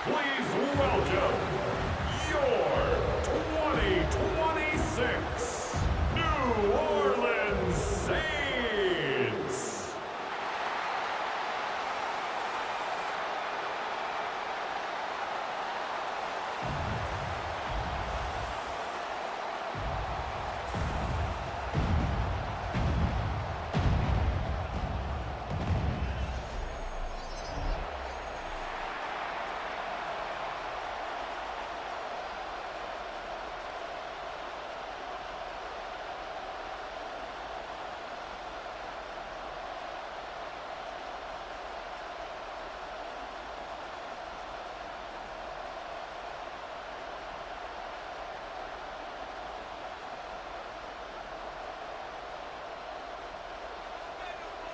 Please welcome your 2026 New Orleans Saints.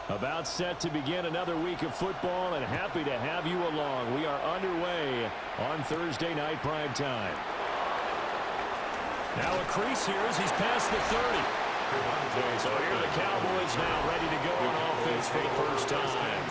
About set to begin another week of football, and happy to have you along. We are underway on Thursday night prime time. Now a crease here as he's past the 30. So here are the Cowboys now ready to go on offense for the first time.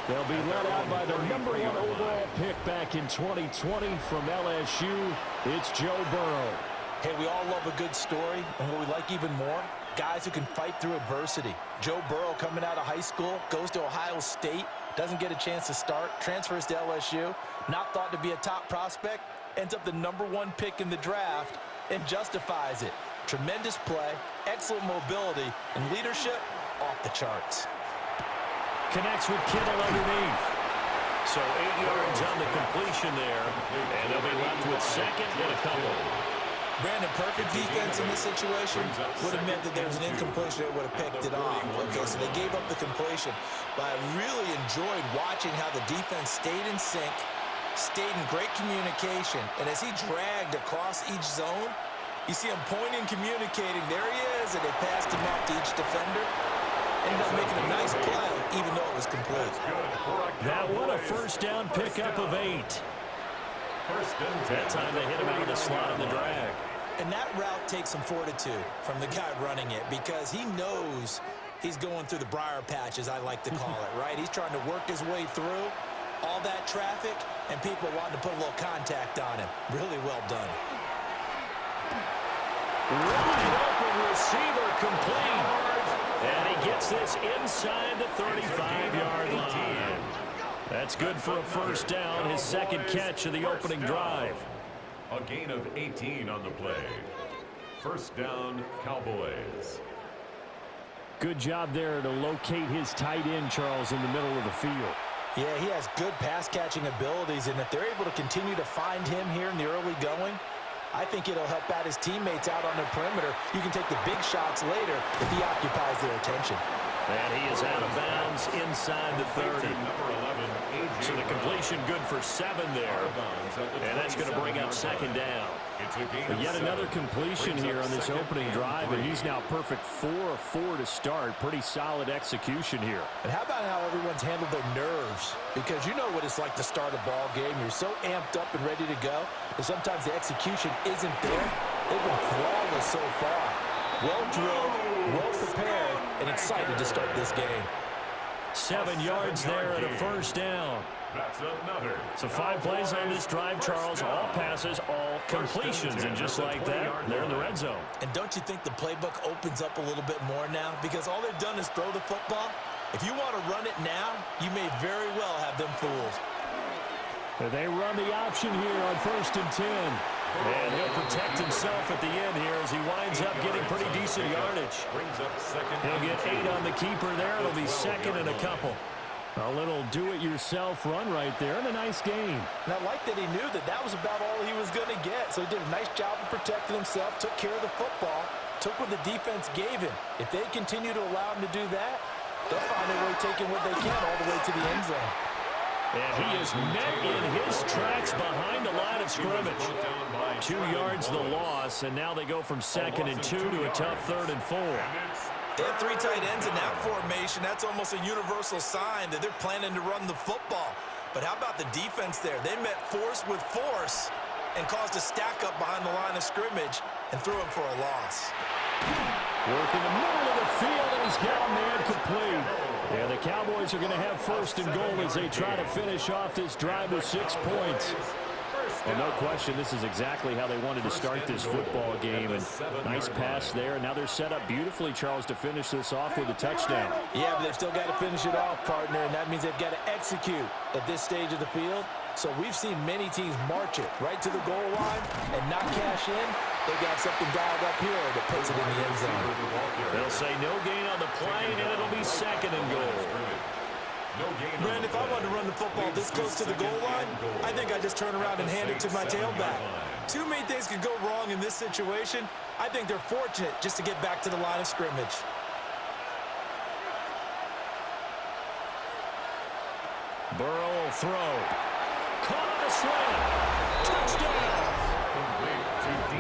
They'll be led out by the number 1 overall pick back in 2020 from LSU. It's Joe Burrow. Hey, we all love a good story, and what we like even more, guys who can fight through adversity. Joe Burrow coming out of high school, goes to Ohio State, doesn't get a chance to start, transfers to LSU, not thought to be a top prospect, ends up the number 1 pick in the draft, and justifies it. Tremendous play, excellent mobility, and leadership off the charts. Connects with Kittle underneath. So 8 yards on the completion there, and they'll be left with second and a couple. Brandon, perfect defense in this situation would have meant that there was an incompletion that would have picked it off. Okay, so they gave up the completion. But I really enjoyed watching how the defense stayed in sync, stayed in great communication, and as he dragged across each zone, you see him pointing, communicating. There he is, and they passed him off to each defender. Ended up making a nice play, even though it was complete. That one a first down pickup of 8. That time they hit him out of the slot on the drag. And that route takes some fortitude from the guy running it because he knows he's going through the briar patch, as I like to call it, right? He's trying to work his way through all that traffic and people wanting to put a little contact on him. Really well done. Wide open receiver complete. And he gets this inside the 35-yard line. That's good for a first down, his second catch of the opening drive. A gain of 18 on the play. First down, Cowboys. Good job there to locate his tight end, Charles, in the middle of the field. Yeah, he has good pass-catching abilities, and if they're able to continue to find him here in the early going, I think it'll help out his teammates out on the perimeter. You can take the big shots later if he occupies their attention. And he is out of bounds inside the 30. So the completion good for 7 there. And that's going to bring up second down. But yet another completion here on this opening drive, and he's now perfect 4 of 4 to start. Pretty solid execution here. And how about how everyone's handled their nerves? Because you know what it's like to start a ball game. You're so amped up and ready to go, and sometimes the execution isn't there. They've been flawless so far. Well-drilled, well-prepared, and excited to start this game. 7 yards there and a first down. That's another. So 5 plays on this drive, Charles. All passes, all completions. And just like that, they're in the red zone. And don't you think the playbook opens up a little bit more now? Because all they've done is throw the football. If you want to run it now, you may very well have them fooled. They run the option here on 1st and 10. And he'll protect himself at the end here as he winds up getting pretty decent yardage. He'll get 8 on the keeper there. It'll be second and a couple. A little do-it-yourself run right there and a nice game. And I like that he knew that that was about all he was going to get. So he did a nice job of protecting himself, took care of the football, took what the defense gave him. If they continue to allow him to do that, they'll find a way taking what they can all the way to the end zone. And he is met in his tracks behind the line of scrimmage. 2 yards the loss, and now they go from 2nd and 2 to a tough 3rd and 4. They have 3 tight ends in that formation. That's almost a universal sign that they're planning to run the football. But how about the defense there? They met force with force and caused a stack up behind the line of scrimmage and threw him for a loss. Working the middle of the field, and he's got a man complete. And the Cowboys are going to have first and goal as they try to finish off this drive with 6 points. Well, no question, this is exactly how they wanted to start this football game. And nice pass there. Now they're set up beautifully, Charles, to finish this off with a touchdown. Yeah, but they've still got to finish it off, partner, and that means they've got to execute at this stage of the field. So we've seen many teams march it right to the goal line and not cash in. They've got something dialed up here that puts it in the end zone. They'll say no gain on the play, and it'll be second and goal. Brandon, if I wanted to run the football this close to the goal line, I think I'd just turn around and hand it to my tailback. Too many things could go wrong in this situation. I think they're fortunate just to get back to the line of scrimmage. Burrow will throw. Caught on a slant. Touchdown.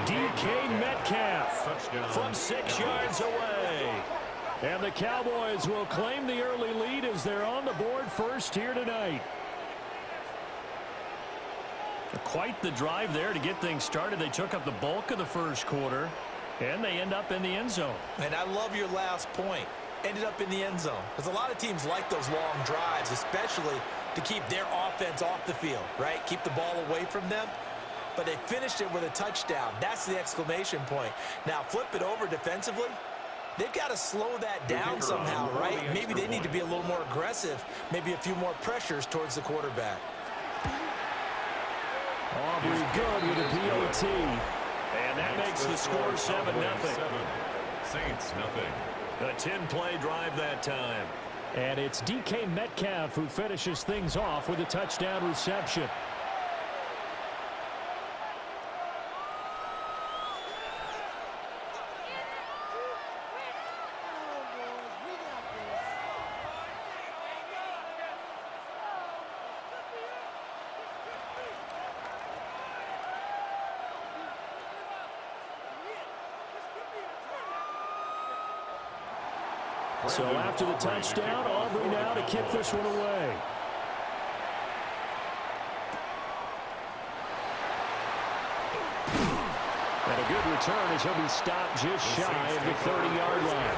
DK Metcalf from 6 yards away. And the Cowboys will claim the early lead as they're on the board first here tonight. Quite the drive there to get things started. They took up the bulk of the first quarter, and they end up in the end zone. And I love your last point. Ended up in the end zone. Because a lot of teams like those long drives, especially to keep their offense off the field, right? Keep the ball away from them. But they finished it with a touchdown. That's the exclamation point. Now flip it over defensively. They've got to slow that down somehow, right? Maybe they need to be a little more aggressive. Maybe a few more pressures towards the quarterback. Aubrey good with a POT. And that makes the score 7-0. Saints nothing. A 10-play drive that time. And it's DK Metcalf who finishes things off with a touchdown reception. So after the touchdown, Aubrey now to kick this one away. And a good return as he'll be stopped just shy of the 30-yard line.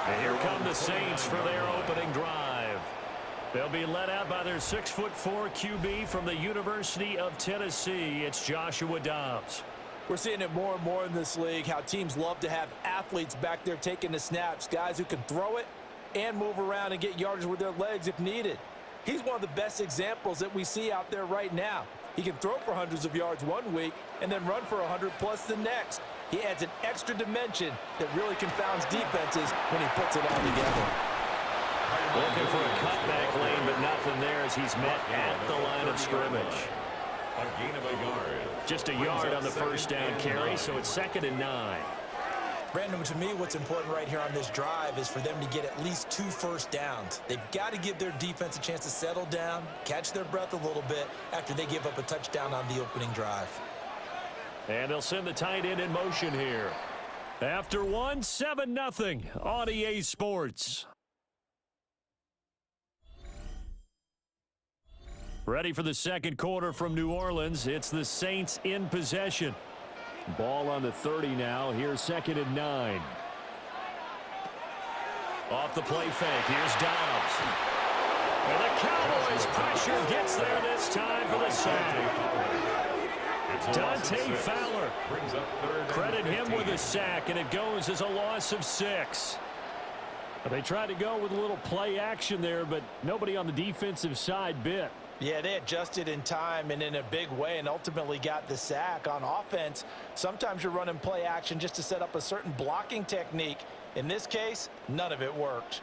And here come the Saints for their opening drive. They'll be led out by their 6'4" QB from the University of Tennessee. It's Joshua Dobbs. We're seeing it more and more in this league, how teams love to have athletes back there taking the snaps, guys who can throw it and move around and get yardage with their legs if needed. He's one of the best examples that we see out there right now. He can throw for hundreds of yards one week and then run for 100+ the next. He adds an extra dimension that really confounds defenses when he puts it all together. Looking for a cutback lane, but nothing there as he's met at the line of scrimmage. A gain of a yard. Just a yard on the first down carry, so it's 2nd and 9. Brandon, to me, what's important right here on this drive is for them to get at least 2 first downs. They've got to give their defense a chance to settle down, catch their breath a little bit after they give up a touchdown on the opening drive. And they'll send the tight end in motion here. After one, 7-0 on EA Sports. Ready for the second quarter from New Orleans. It's the Saints in possession. Ball on the 30 now. Here's 2nd and 9. Off the play fake. Here's Dobbs. And the Cowboys pressure gets there this time for the sack. Dante Fowler. Credit him with a sack, and it goes as a loss of 6. They tried to go with a little play action there, but nobody on the defensive side bit. Yeah, they adjusted in time and in a big way and ultimately got the sack. On offense, sometimes you're running play action just to set up a certain blocking technique. In this case, none of it worked.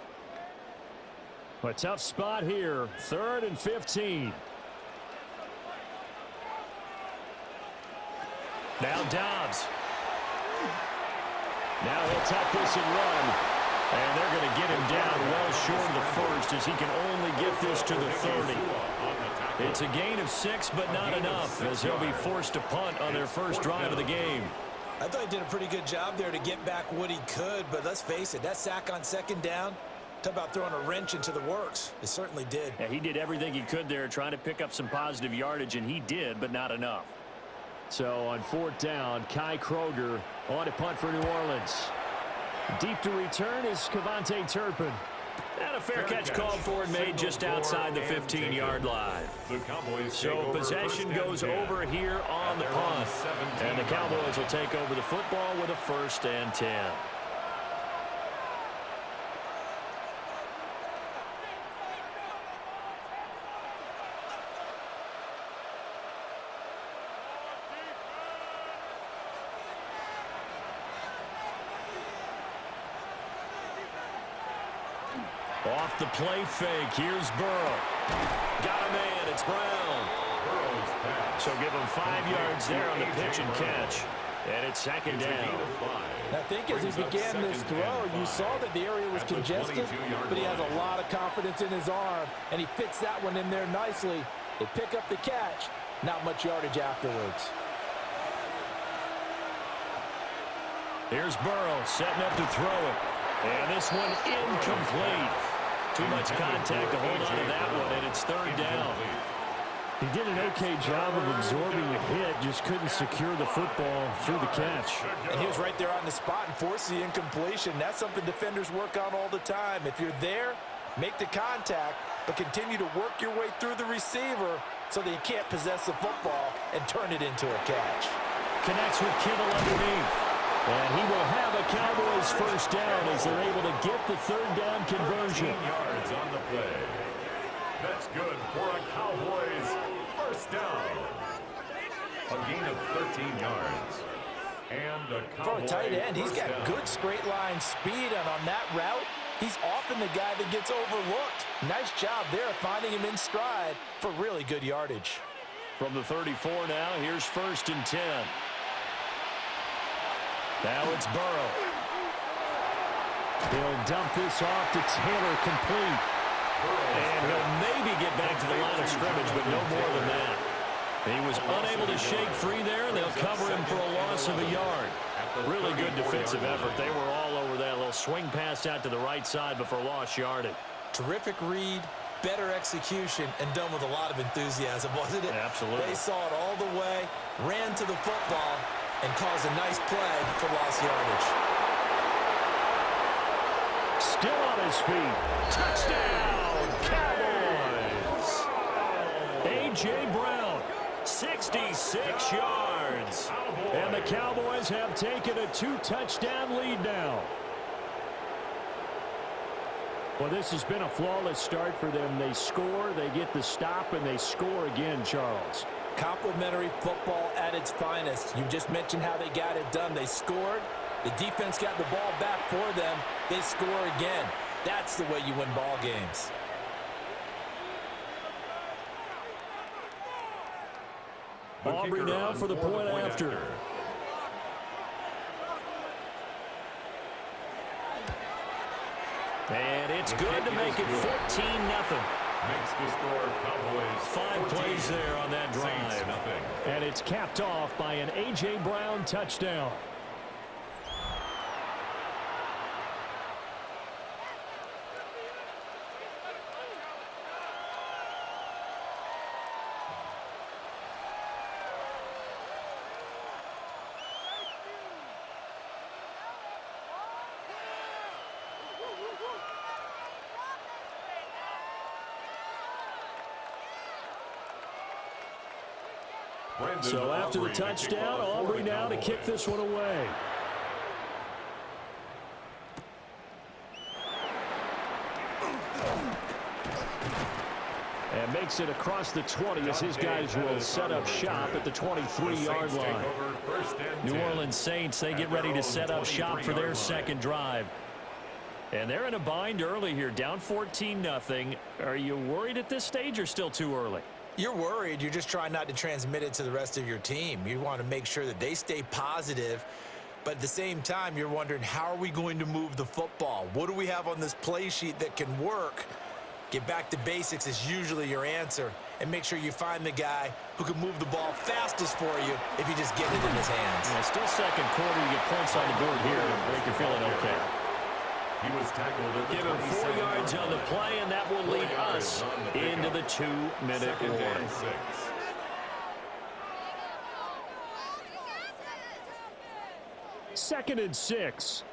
A tough spot here. 3rd and 15. Now Dobbs. Now he'll tuck this and run. And they're going to get him down well short of the first as he can only get this to the 30. It's a gain of 6, but not enough as he'll be forced to punt on their first drive of the game. I thought he did a pretty good job there to get back what he could, but let's face it, that sack on 2nd down, talk about throwing a wrench into the works. It certainly did. Yeah, he did everything he could there trying to pick up some positive yardage, and he did, but not enough. So on 4th down, Kai Kroger on to punt for New Orleans. Deep to return is Cavante Turpin. And a fair catch called for and made just outside the 15-yard line. So possession goes over here on the punt. And the Cowboys will take over the football with a 1st and 10. Off the play fake. Here's Burrow. Got a man. It's Brown. So give him 5 yards there on the pitch and catch. And it's 2nd down. I think as he began this throw, you saw that the area was congested, but he has a lot of confidence in his arm, and he fits that one in there nicely. They pick up the catch. Not much yardage afterwards. Here's Burrow setting up to throw it. And this one incomplete. Too much contact to hold on to that one, and it's 3rd down. He did an okay job of absorbing the hit, just couldn't secure the football through the catch. And he was right there on the spot and forced the incompletion. That's something defenders work on all the time. If you're there, make the contact, but continue to work your way through the receiver so that you can't possess the football and turn it into a catch. Connects with Kittle underneath. And he will have a Cowboys 1st down as they're able to get the 3rd down conversion. 13 yards on the play. That's good for a Cowboys 1st down. A gain of 13 yards. And a Cowboys for a tight end, he's got down. good straight line speed, and on that route, he's often the guy that gets overlooked. Nice job there finding him in stride for really good yardage. From the 34 now, here's 1st and 10. Now it's Burrow. He'll dump this off to Taylor, complete. And he'll maybe get back to the line of scrimmage, but no more than that. He was unable to shake free there, and they'll cover him for a loss of a yard. Really good defensive effort. They were all over that little swing pass out to the right side, but for lost yardage. Terrific read, better execution, and done with a lot of enthusiasm, wasn't it? Absolutely. They saw it all the way, ran to the football, and caused a nice play for lost yardage. Still on his feet. Touchdown, Cowboys! A.J. Brown, 66 yards. And the Cowboys have taken a 2-touchdown lead now. Well, this has been a flawless start for them. They score, they get the stop, and they score again, Charles. Complimentary football at its finest. You just mentioned how they got it done. They scored. The defense got the ball back for them. They score again. That's the way you win ball games. Aubrey now for the point after. And it's good to make it 14-0. Makes the score Cowboys 5 plays there on that drive. And it's capped off by an A.J. Brown touchdown. So after the touchdown, Aubrey now to kick this one away. And makes it across the 20 as his guys will set up shop at the 23-yard line. New Orleans Saints, they get ready to set up shop for their 2nd drive. And they're in a bind early here, down 14-0. Are you worried at this stage or still too early? You're worried. You're just trying not to transmit it to the rest of your team. You want to make sure that they stay positive. But at the same time, you're wondering, how are we going to move the football? What do we have on this play sheet that can work? Get back to basics is usually your answer. And make sure you find the guy who can move the ball fastest for you if you just get it in his hands. Yeah, still 2nd quarter. You get points on the board here to break your feeling okay. He was tackled at the Give him 4 yards on the play, and that will lead us into the 2-minute warning. 2nd and 6.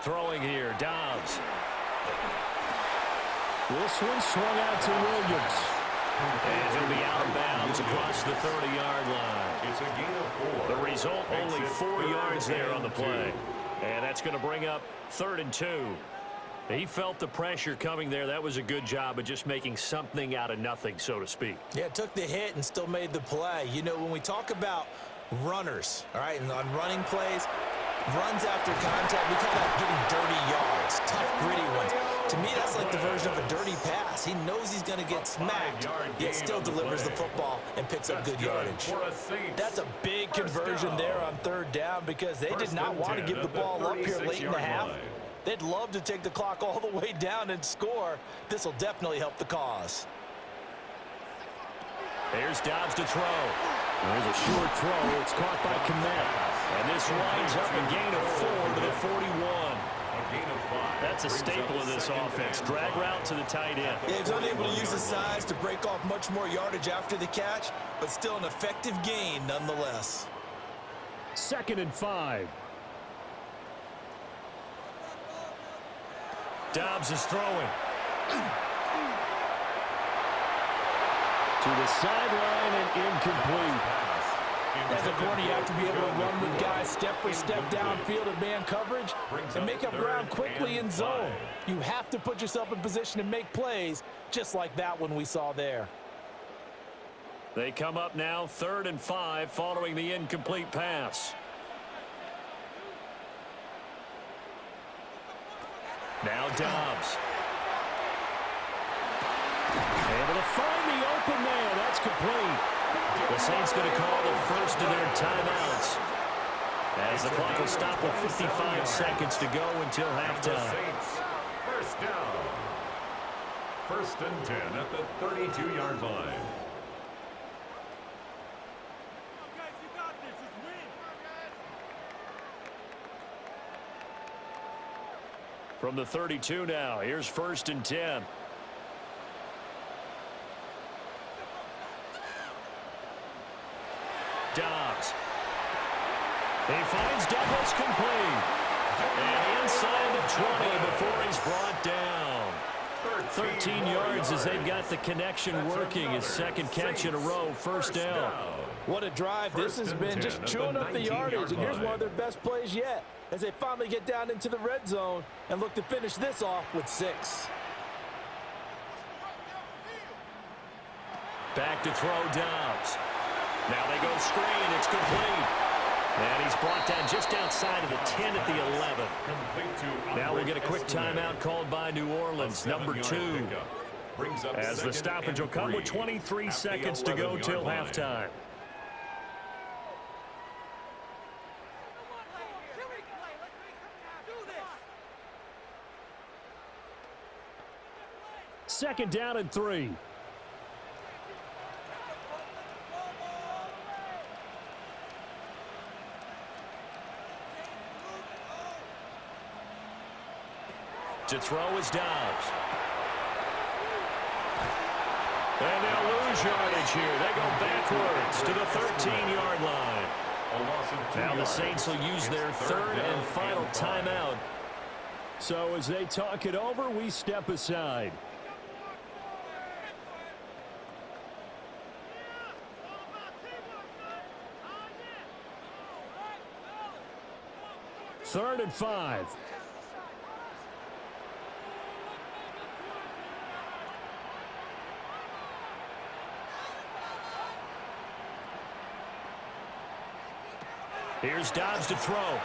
Throwing here, Dobbs. This one swung out to Williams. And he'll be out of bounds across the 30-yard line. It's a gain of 4. The result, only 4 yards there on the play. And that's going to bring up 3rd and 2. He felt the pressure coming there. That was a good job of just making something out of nothing, so to speak. Yeah, took the hit and still made the play. You know, when we talk about runners, all right, and on running plays, runs after contact, we call that getting dirty yards, tough, gritty ones. To me, that's like the version of a dirty pass. He knows he's going to get smacked, yet still delivers the football and picks up good yardage. That's a big conversion there on 3rd down because they did not want to give the ball up here late in the half. They'd love to take the clock all the way down and score. This will definitely help the cause. There's Dobbs to throw. There's a short throw. It's caught by Kmet. And this winds up a gain of 4 to the 41. That's a staple of this offense. Drag route to the tight end. Yeah, he was unable to use his size to break off much more yardage after the catch, but still an effective gain nonetheless. 2nd and 5. Dobbs is throwing. To the sideline and incomplete. As a corner, you have to be able to run with guys step for step downfield at man coverage and make up ground quickly in zone. You have to put yourself in position to make plays just like that one we saw there. They come up now 3rd and 5 following the incomplete pass. Now Dobbs. Able to find the open man. That's complete. The Saints going to call the first of their timeouts as the clock will stop with 55 seconds to go until halftime. First down. 1st and 10 at the 32-yard line. From the 32 now, here's 1st and 10. Dobbs. He finds Douglas complete. And inside the 20 before he's brought down. 13 yards as they've got the connection working. His 2nd catch in a row, 1st down. What a drive this has been, just chewing up the yardage. And here's one of their best plays yet as they finally get down into the red zone and look to finish this off with 6. Back to throw Dobbs. Now they go screen. It's complete. And he's brought down just outside of the 10 at the 11. Now we'll get a quick timeout called by New Orleans, number 2. As the stoppage will come with 23 seconds to go till halftime. Second down and 3. To throw is Dobbs. And they'll lose yardage here. They go backwards to the 13-yard line. Now the Saints will use their 3rd and final timeout. So as they talk it over, we step aside. Third and 5. Here's Dobbs to throw.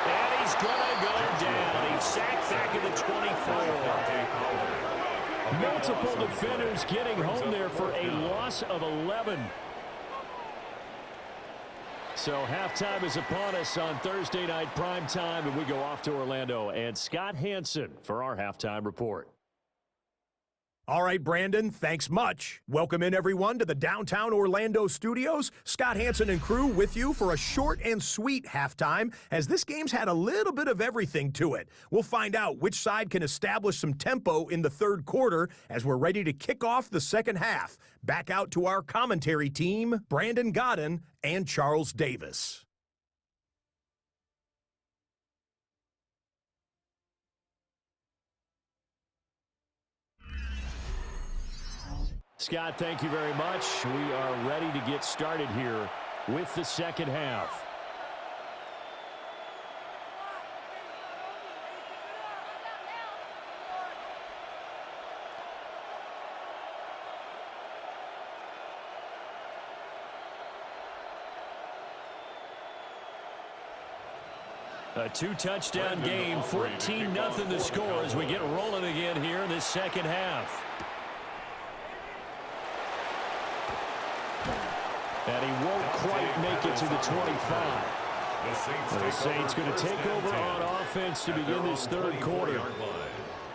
And he's going to go down. He's sacked back at the 24. Multiple defenders getting home there for a loss of 11. So halftime is upon us on Thursday night prime time, and we go off to Orlando. And Scott Hansen for our halftime report. All right, Brandon, thanks much. Welcome in, everyone, to the downtown Orlando studios. Scott Hansen and crew with you for a short and sweet halftime, as this game's had a little bit of everything to it. We'll find out which side can establish some tempo in the 3rd quarter as we're ready to kick off the 2nd half. Back out to our commentary team, Brandon Godden and Charles Davis. Scott, thank you very much. We are ready to get started here with the second half. A two-touchdown game, 14-0 the score as we get rolling again here in this second half. And he won't quite make it to the 25. The Saints going to take over on offense to begin this third quarter.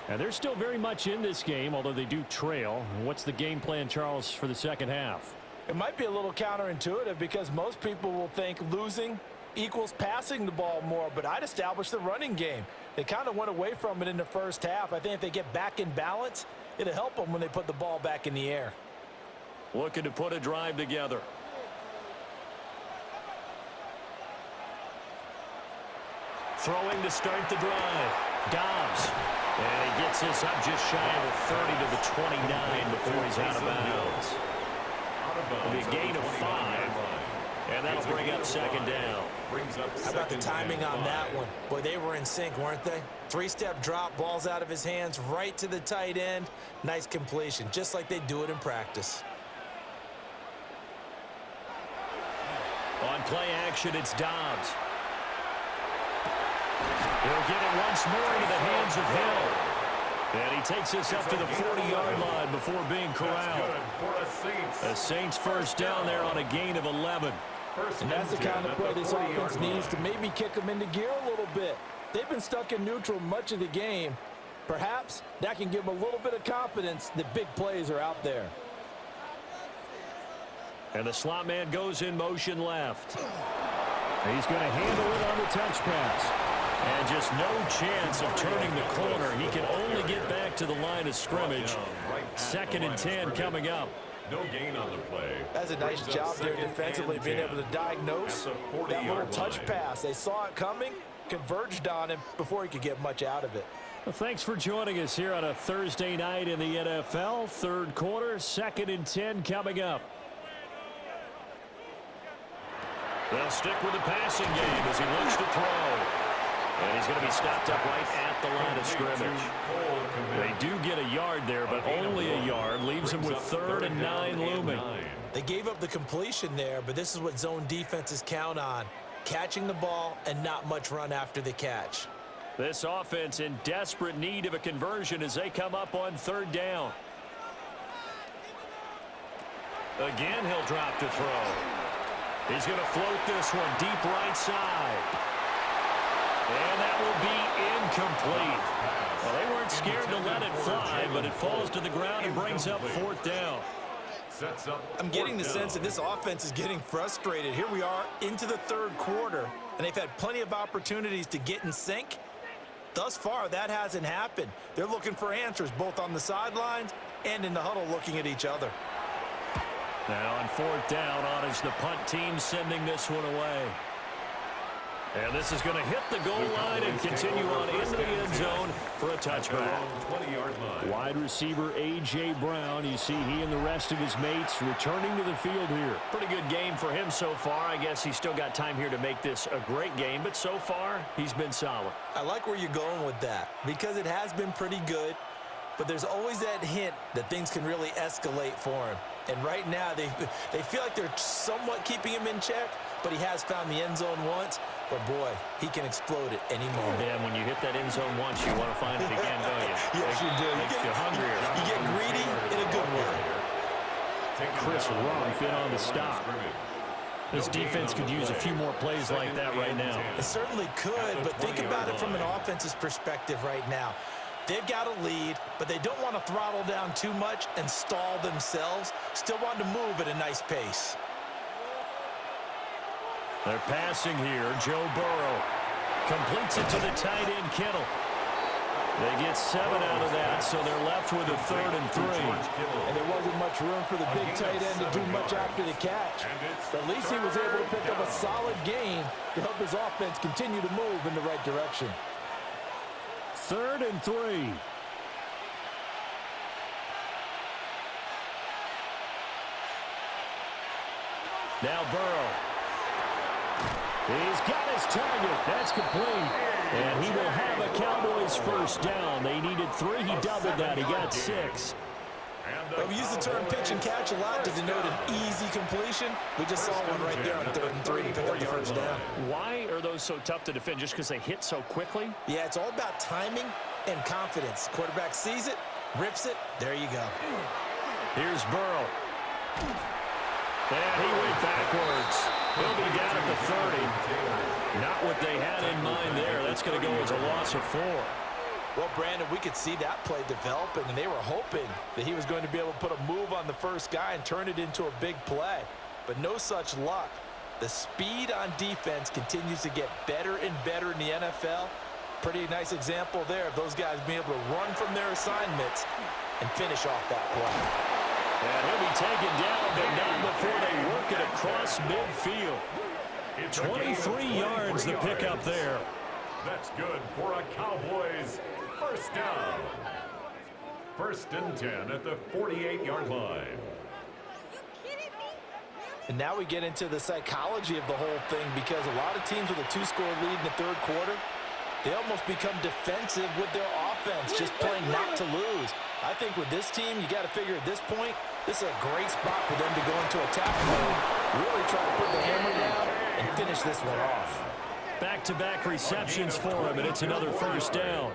And they're still very much in this game, although they do trail. What's the game plan, Charles, for the second half? It might be a little counterintuitive because most people will think losing equals passing the ball more, but I'd establish the running game. They kind of went away from it in the first half. I think if they get back in balance, it'll help them when they put the ball back in the air. Looking to put a drive together. Throwing to start the drive. Dobbs. And he gets this up just shy of the 30 to the 29 before he's out of bounds. It'll be a gain of 5. And that'll bring up second down. How about the timing on that one? Boy, they were in sync, weren't they? Three-step drop, ball's out of his hands, right to the tight end. Nice completion, just like they do it in practice. On play action, it's Dobbs. He'll get it once more into the hands of Hill. And he takes this up to the 40-yard line before being corralled. The Saints first down there on a gain of 11. And that's the kind of play this offense needs to maybe kick them into gear a little bit. They've been stuck in neutral much of the game. Perhaps that can give them a little bit of confidence that big plays are out there. And the slot man goes in motion left. He's going to handle it on the touch pass. And just no chance of turning the corner. He can only get back to the line of scrimmage. 2nd and 10 coming up. No gain on the play. That's a nice job there defensively, being able to diagnose that little touch pass. They saw it coming, converged on him before he could get much out of it. Well, thanks for joining us here on a Thursday night in the NFL. Third quarter, 2nd and 10 coming up. They'll stick with the passing game as he looks to throw. And he's going to be stopped up right at the line of scrimmage. They do get a yard there, but only a yard. Leaves him with 3rd and 9 looming. They gave up the completion there, but this is what zone defenses count on. Catching the ball and not much run after the catch. This offense in desperate need of a conversion as they come up on 3rd down. Again, he'll drop to throw. He's going to float this one deep right side. And that will be incomplete. Well, they weren't scared to let it fly, but it falls to the ground and brings up 4th down. I'm getting the sense that this offense is getting frustrated. Here we are into the 3rd quarter, and they've had plenty of opportunities to get in sync. Thus far, that hasn't happened. They're looking for answers both on the sidelines and in the huddle looking at each other. Now on 4th down, on is the punt team sending this one away. And this is going to hit the goal line and continue on into the end zone for a touchback. Wide receiver A.J. Brown, you see he and the rest of his mates returning to the field here. Pretty good game for him so far. I guess he's still got time here to make this a great game, but so far he's been solid. I like where you're going with that because it has been pretty good, but there's always that hint that things can really escalate for him. And right now they feel like they're somewhat keeping him in check, but he has found the end zone once. But, boy, he can explode at any moment. Dan, when you hit that end zone once, you want to find it again, don't you? Yes, you do. Makes you hungrier. You get greedy in a good way. Chris Rumph in on the stop. This defense could use a few more plays like that right now. It certainly could, but think about it from an offense's perspective right now. They've got a lead, but they don't want to throttle down too much and stall themselves. Still want to move at a nice pace. They're passing here. Joe Burrow completes it to the tight end, Kittle. They get 7 out of that, so they're left with a 3rd and 3. And there wasn't much room for the big tight end to do much after the catch. But at least he was able to pick up a solid gain to help his offense continue to move in the right direction. 3rd and 3. Now Burrow. He's got his target. That's complete. And he will have a Cowboys first down. They needed 3. He doubled that. He got 6. Well, we use the term pitch and catch a lot to denote an easy completion. We just saw one right there on 3rd and 3 to pick up the first down. Why are those so tough to defend? Just because they hit so quickly? Yeah, it's all about timing and confidence. Quarterback sees it, rips it, there you go. Here's Burrow. And he went backwards. He'll be down at the 30. Not what they had in mind there. That's going to go as a loss of 4. Well, Brandon, we could see that play developing, and they were hoping that he was going to be able to put a move on the first guy and turn it into a big play. But no such luck. The speed on defense continues to get better and better in the NFL. Pretty nice example there of those guys being able to run from their assignments and finish off that play. And he'll be taken down, but not before they work it across midfield. 23 yards the pickup there. That's good for a Cowboys first down. 1st and 10 at the 48-yard line. And now we get into the psychology of the whole thing, because a lot of teams with a 2-score lead in the 3rd quarter, they almost become defensive with their offense, just playing not to lose. I think with this team, you got to figure at this point, this is a great spot for them to go into attack mode, really try to put the hammer down and finish this one off. Back-to-back receptions for him, and it's another first down.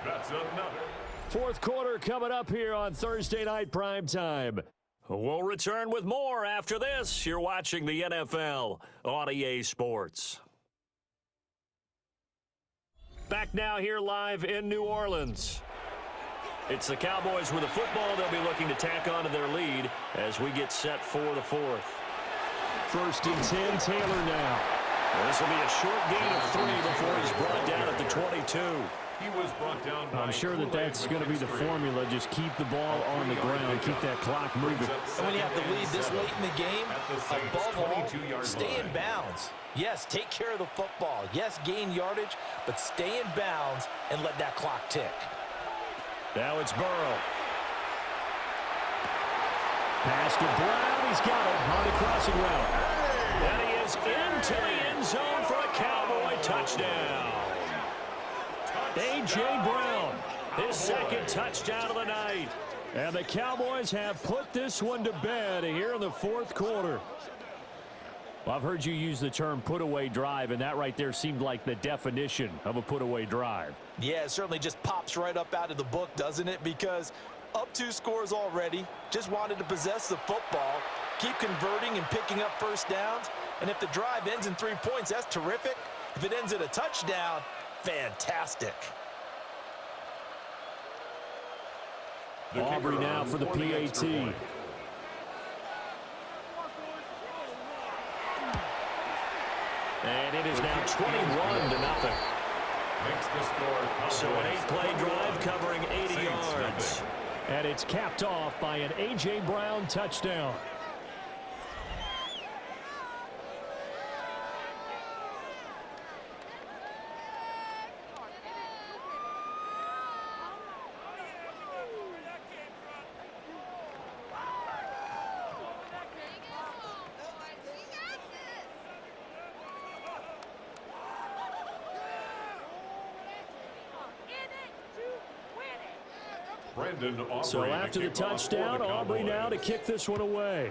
That's another. 4th quarter coming up here on Thursday Night Primetime. We'll return with more after this. You're watching the NFL on EA Sports. Back now here live in New Orleans. It's the Cowboys with the football. They'll be looking to tack onto their lead as we get set for the 4th. 1st and 10, Taylor now. This will be a short gain of 3 before he's brought down at the 22. He was brought down by I'm sure that's going to be the formula. Just keep the ball on the ground, keep that clock moving. And when you have the lead this late in the game, above all, stay in bounds. Yes, take care of the football. Yes, gain yardage, but stay in bounds and let that clock tick. Now it's Burrow. Pass to Brown. He's got it on the crossing route. And he is into the end zone for a Cowboy touchdown. A.J. Brown, his 2nd touchdown of the night. And the Cowboys have put this one to bed here in the 4th quarter. Well, I've heard you use the term put-away drive, and that right there seemed like the definition of a put-away drive. Yeah, it certainly just pops right up out of the book, doesn't it? Because up 2 scores already, just wanted to possess the football, keep converting and picking up first downs. And if the drive ends in 3 points, that's terrific. If it ends in a touchdown, fantastic. Aubrey now for the PAT. And it is now 21-0. So an 8-play drive covering 80 yards. And it's capped off by an A.J. Brown touchdown. So after the touchdown, Aubrey now to kick this one away.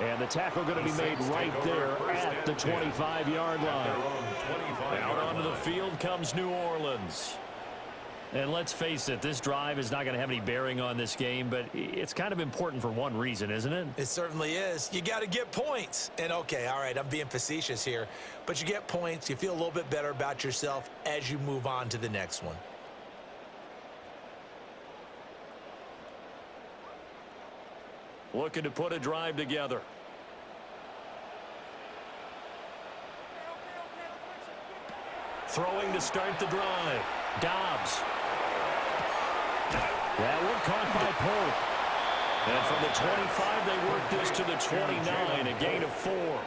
And the tackle going to be made right there at the 25-yard line. Out onto the field comes New Orleans. And let's face it, this drive is not going to have any bearing on this game, but it's kind of important for one reason, isn't it? It certainly is. You got to get points. And okay, all right, I'm being facetious here, but you get points, you feel a little bit better about yourself as you move on to the next one. Looking to put a drive together. Throwing to start the drive. Dobbs. That one caught by Pope. And from the 25, they work this to the 29, a gain of 4.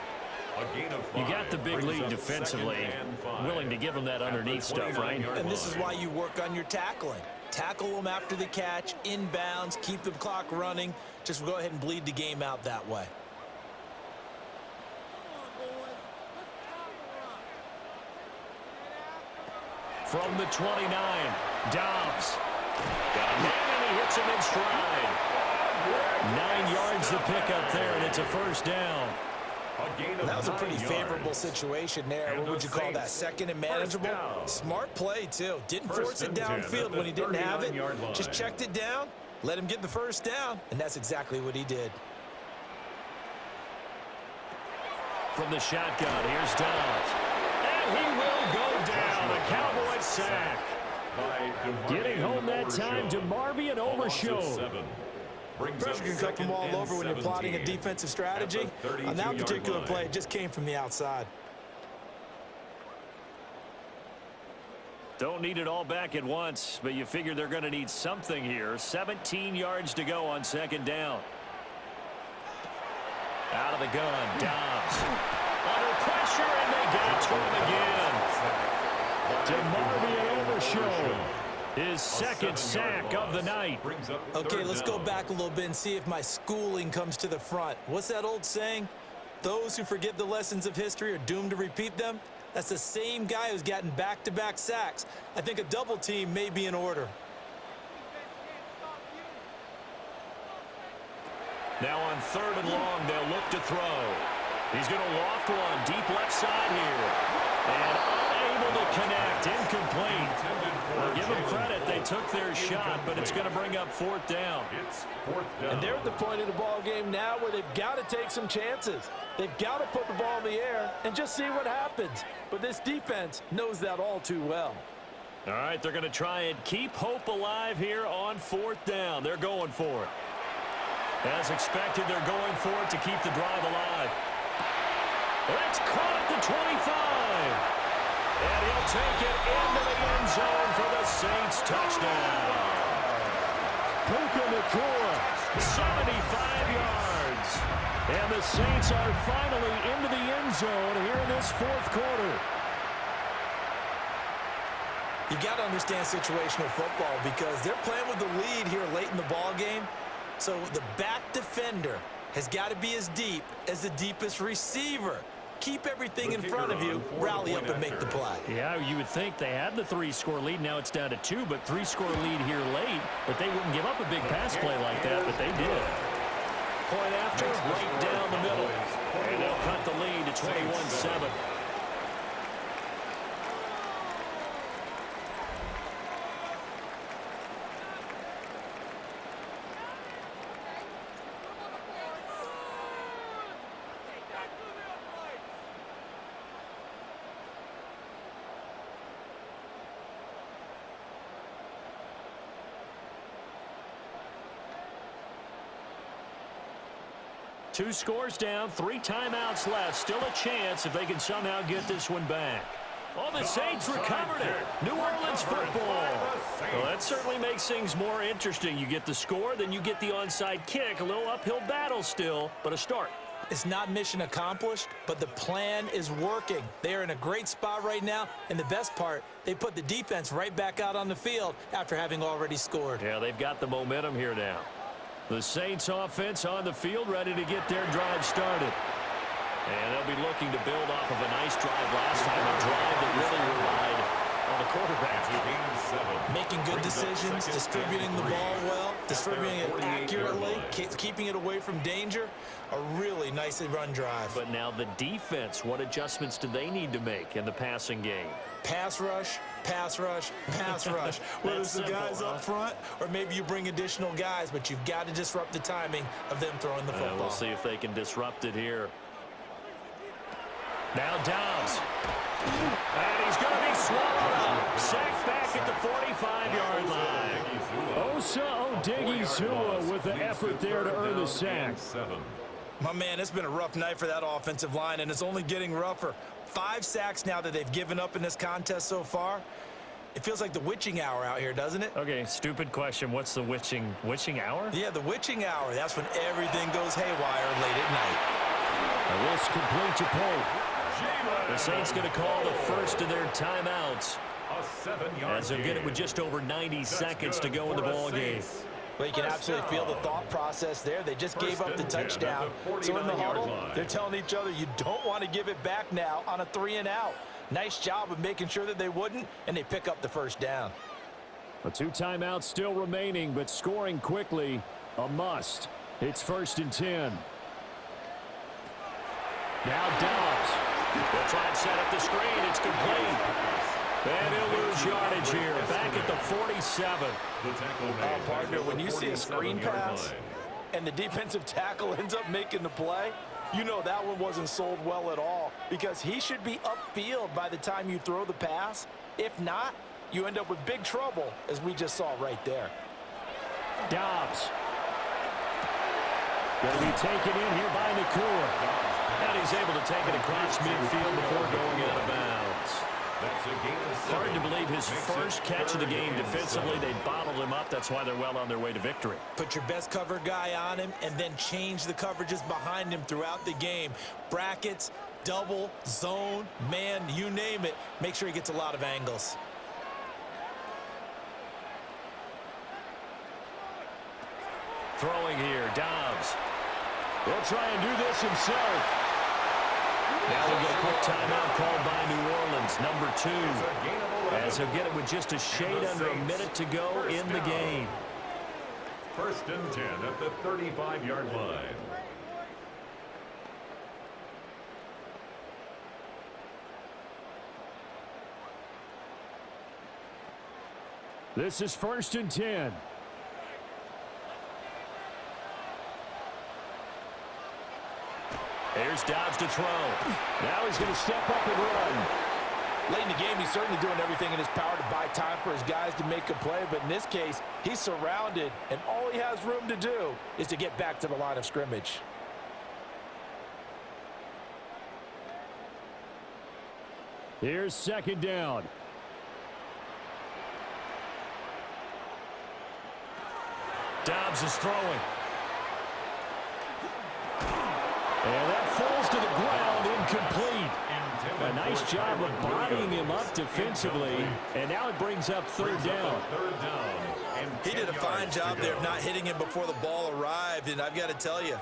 You got the big lead defensively, willing to give them that underneath stuff, right? And this is why you work on your tackling. Tackle them after the catch, inbounds, keep the clock running. Just go ahead and bleed the game out that way. From the 29, Dobbs. Got a man, and he hits him in stride. 9 yards to pick up there, and it's a first down. That was a pretty favorable situation there. What would you call that? Second and manageable? Smart play, too. Didn't force it downfield when he didn't have it. Just checked it down, let him get the first down, and that's exactly what he did. From the shotgun, here's Dobbs. And he will go down. A Cowboys sack. Getting home that time, DeMarvion Overshown. Pressure can come from all over when you're plotting a defensive strategy. On that particular play, it just came from the outside. Don't need it all back at once, but you figure they're going to need something here. 17 yards to go on second down. Out of the gun, Dobbs. Under pressure, and they got to him again. DeMarvion Overshown. His second sack of the night. Okay, let's go back a little bit and see if my schooling comes to the front. What's that old saying? Those who forget the lessons of history are doomed to repeat them. That's the same guy who's gotten back-to-back sacks. I think a double team may be in order. Now on 3rd and long, they'll look to throw. He's going to loft one deep left side here. And unable to connect, incomplete. Well, give them credit, they took their shot, but it's going to bring up 4th down. And they're at the point of the ball game now where they've got to take some chances. They've got to put the ball in the air and just see what happens. But this defense knows that all too well. All right, they're going to try and keep hope alive here on 4th down. They're going for it. As expected, they're going for it to keep the drive alive. That's caught at the 25. And he'll take it into the end zone for the Saints touchdown. Puka Nacua, 75 yards. And the Saints are finally into the end zone here in this 4th quarter. You've got to understand situational football because they're playing with the lead here late in the ball game. So the back defender has got to be as deep as the deepest receiver. Keep everything in front of you, rally up and make the play. Yeah, you would think they had the 3-score lead. Now it's down to 2, but 3-score lead here late. But they wouldn't give up a big pass play like that, but they did. Point after, right down the middle. And they'll cut the lead to 21-7. Two scores down, 3 timeouts left. Still a chance if they can somehow get this one back. Oh, the Saints recovered it. New Orleans football. Well, that certainly makes things more interesting. You get the score, then you get the onside kick. A little uphill battle still, but a start. It's not mission accomplished, but the plan is working. They are in a great spot right now, and the best part, they put the defense right back out on the field after having already scored. Yeah, they've got the momentum here now. The Saints offense on the field, ready to get their drive started. And they'll be looking to build off of a nice drive last time, a drive that really relied on the quarterback. Making good decisions, distributing the ball well, distributing it accurately, keeping it away from danger. A really nicely run drive. But now the defense, what adjustments do they need to make in the passing game? Pass rush, pass rush, pass rush. Whether it's the guys up front or maybe you bring additional guys, but you've got to disrupt the timing of them throwing the football. We'll see if they can disrupt it here. Now Dobbs. And he's going to be swallowed up. Sacked back at the 45-yard line. Osa Odighizuwa with the effort there to earn the sack. My man, it's been a rough night for that offensive line, and it's only getting rougher. 5 sacks now that they've given up in this contest so far. It feels like the witching hour out here, doesn't it? Okay, stupid question. What's the witching hour? Yeah, the witching hour. That's when everything goes haywire late at night. A risk complete to Pope. The Saints going to call the first of their timeouts. As they'll get it with just over 90 seconds to go in the ball game. Well, you can absolutely feel the thought process there. They just gave up the touchdown. So in the huddle, they're telling each other, you don't want to give it back now on a 3-and-out. Nice job of making sure that they wouldn't, and they pick up the first down. A 2 timeouts still remaining, but scoring quickly, a must. It's 1st and 10. Now Dobbs. They'll try and set up the screen. It's complete. And he'll lose yardage here. Back at the 47. Partner, when you see a screen pass and the defensive tackle ends up making the play, you know that one wasn't sold well at all, because he should be upfield by the time you throw the pass. If not, you end up with big trouble, as we just saw right there. Dobbs. Going to be taken in here by Nakua. And he's able to take it across midfield before going out of bounds. Hard to believe his first catch of the game defensively. They bottled him up. That's why they're well on their way to victory. Put your best cover guy on him and then change the coverages behind him throughout the game. Brackets, double, zone, man, you name it. Make sure he gets a lot of angles. Throwing here, Dobbs. He'll try and do this himself. Now we'll get a quick timeout called by New Orleans, number 2. As he'll get it with just a shade under a minute to go in the game. 1st and 10 at the 35-yard line. This is 1st and 10. Here's Dobbs to throw. Now he's going to step up and run. Late in the game, he's certainly doing everything in his power to buy time for his guys to make a play, but in this case, he's surrounded, and all he has room to do is to get back to the line of scrimmage. Here's 2nd down. Dobbs is throwing. And that falls to the ground, incomplete. A nice job of bodying him up defensively, and now it brings up 3rd down. He did a fine job there of not hitting him before the ball arrived, and I've got to tell you,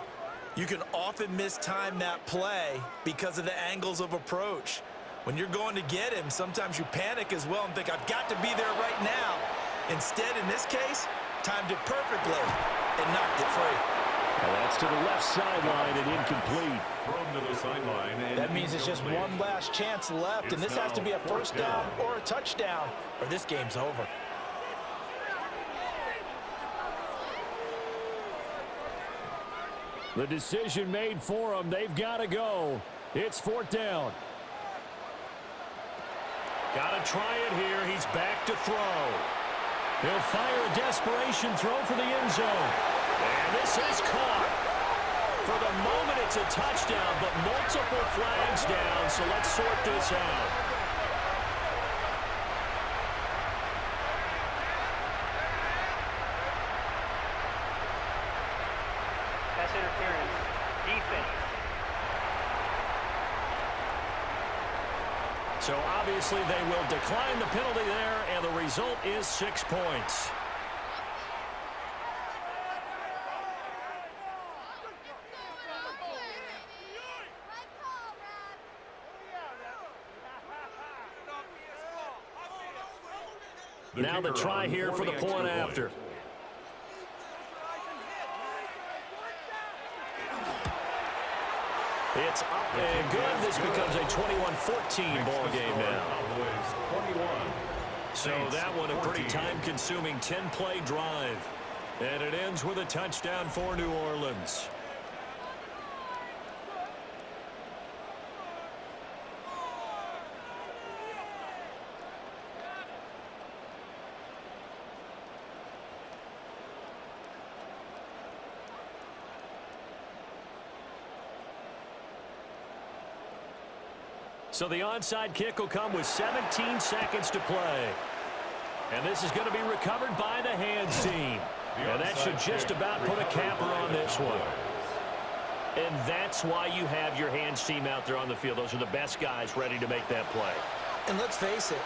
you can often mistime that play because of the angles of approach. When you're going to get him, sometimes you panic as well and think, I've got to be there right now. Instead, in this case, timed it perfectly and knocked it free. And that's to the left sideline and incomplete. Thrown to the sideline. That means it's just one last chance left, and this has to be a 1st down or a touchdown, or this game's over. The decision made for them. They've got to go. It's 4th down. Got to try it here. He's back to throw. He'll fire a desperation throw for the end zone. And this is caught. For the moment, it's a touchdown, but multiple flags down, so let's sort this out. Pass interference. Defense. So obviously they will decline the penalty there, and the result is 6 points. Now the try here for the point after. It's up and good. This becomes a 21-14 ball game now. So that one a pretty time-consuming 10-play drive. And it ends with a touchdown for New Orleans. So the onside kick will come with 17 seconds to play. And this is going to be recovered by the hands team. And that should just about put a capper on this one. And that's why you have your hands team out there on the field. Those are the best guys ready to make that play. And let's face it,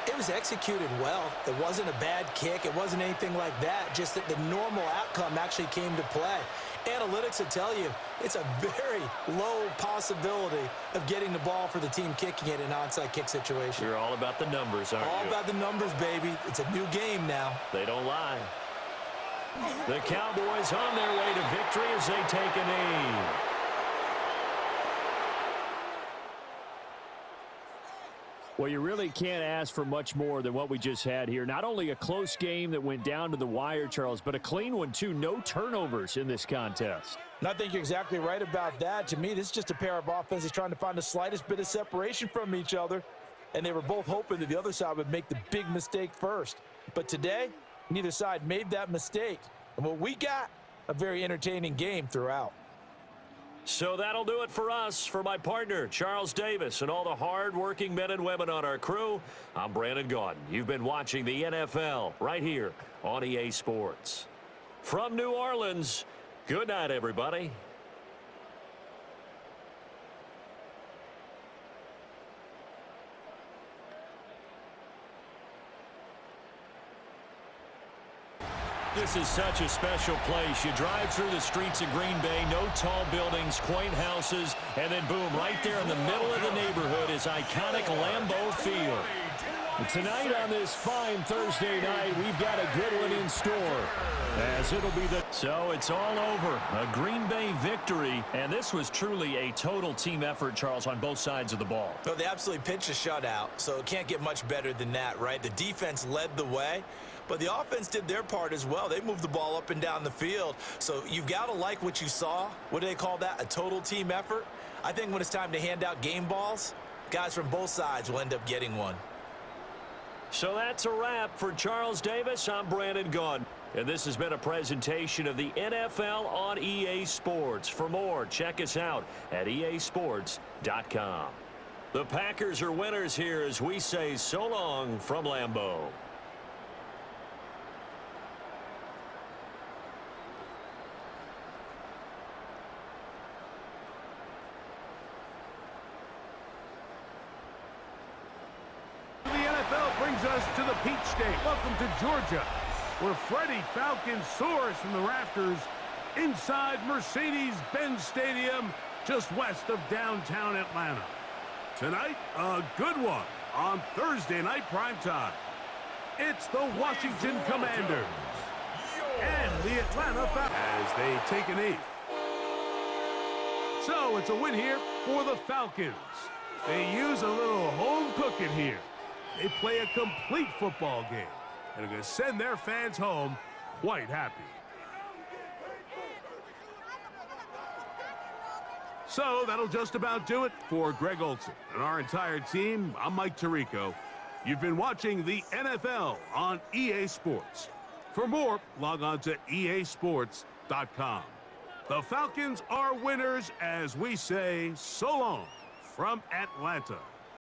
It was executed well. It wasn't a bad kick. It wasn't anything like that. Just that the normal outcome actually came to play. Analytics will tell you it's a very low possibility of getting the ball for the team kicking it in an onside kick situation. You're all about the numbers, aren't you? All about the numbers, baby. It's a new game now. They don't lie. The Cowboys on their way to victory as they take a knee. Well, you really can't ask for much more than what we just had here. Not only a close game that went down to the wire, Charles, but a clean one, too. No turnovers in this contest. And I think you're exactly right about that. To me, this is just a pair of offenses trying to find the slightest bit of separation from each other. And they were both hoping that the other side would make the big mistake first. But today, neither side made that mistake. And what we got, a very entertaining game throughout. So that'll do it for us. For my partner, Charles Davis, and all the hard-working men and women on our crew, I'm Brandon Gaudin. You've been watching the NFL right here on EA Sports. From New Orleans, good night, everybody. This is such a special place. You drive through the streets of Green Bay, no tall buildings, quaint houses, and then boom, right there in the middle of the neighborhood is iconic Lambeau Field. Tonight on this fine Thursday night, we've got a good one in store, as it'll be the... So it's all over. A Green Bay victory, and this was truly a total team effort, Charles, on both sides of the ball. No, they absolutely pitched a shutout, so it can't get much better than that, right? The defense led the way, but the offense did their part as well. They moved the ball up and down the field, so you've got to like what you saw. What do they call that? A total team effort? I think when it's time to hand out game balls, guys from both sides will end up getting one. So that's a wrap. For Charles Davis, I'm Brandon Gaudin. And this has been a presentation of the NFL on EA Sports. For more, check us out at easports.com. The Packers are winners here as we say so long from Lambeau. Brings us to the Peach State. Welcome to Georgia, where Freddie Falcon soars from the rafters inside Mercedes-Benz Stadium just west of downtown Atlanta. Tonight, a good one on Thursday night primetime. It's the Washington Commanders and the Atlanta Falcons as they take a knee. So it's a win here for the Falcons. They use a little home cooking here. They play a complete football game and are going to send their fans home quite happy. So that'll just about do it for Greg Olson and our entire team. I'm Mike Tirico. You've been watching the NFL on EA Sports. For more, log on to easports.com. The Falcons are winners as we say so long from Atlanta.